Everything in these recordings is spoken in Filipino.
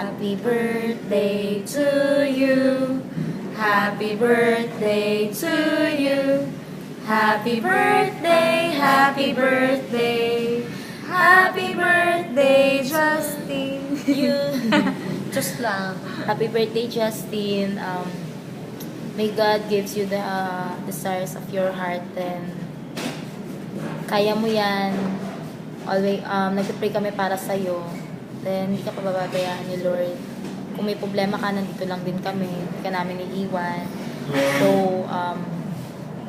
Happy birthday to you. Happy birthday to you. Happy birthday, happy birthday. Happy birthday, Justin. You. Just lang. Happy birthday, Justin. May God gives you the desires of your heart, and kaya mo yan. Always, nag-pray kami para sa'yo. Then, hindi ka pababayaan ni Lord. Kung may problema ka, nandito lang din kami. Hindi ka namin iiwan. So,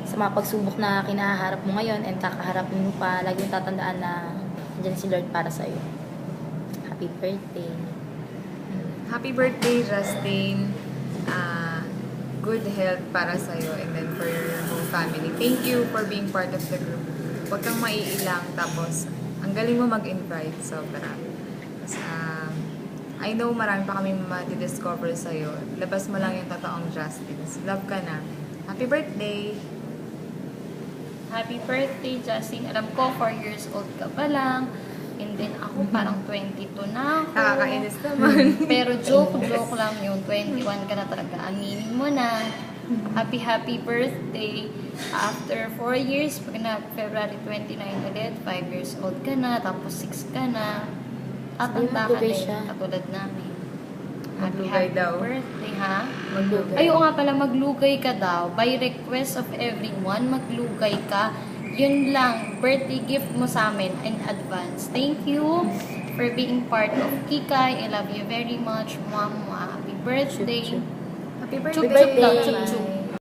sa mga pagsubok na kinaharap mo ngayon and kakaharapin mo pa, laging tatandaan na andyan si Lord para sa'yo. Happy birthday. Happy birthday, Justin. Good health para sa'yo and then for your whole family. Thank you for being part of the group. Huwag kang maiilang, tapos ang galing mo mag-invite, sobra. I know marami pa kami mati-discover sa'yo. Labas mo lang yung totoong Justin. Love ka na. Happy birthday! Happy birthday, Justin. Alam ko, 4 years old ka pa lang. And then ako, parang 22 na ako. Nakakainis naman. Pero joke lang yun. 21 ka na talaga. Aminin mo na. Happy birthday. After 4 years, pag na February 29 ulit, 5 years old ka na, tapos 6 ka na. Tatanda ka din, katulad namin. Maglugay daw. Birthday, ha? Maglugay. Ay, oo nga pala, maglugay ka daw. By request of everyone, maglugay ka. Yun lang, birthday gift mo sa amin in advance. Thank you for being part of Kikay. I love you very much. Mwah, mwah. Happy birthday. Happy Chup, birthday! chup daw, chup, chup.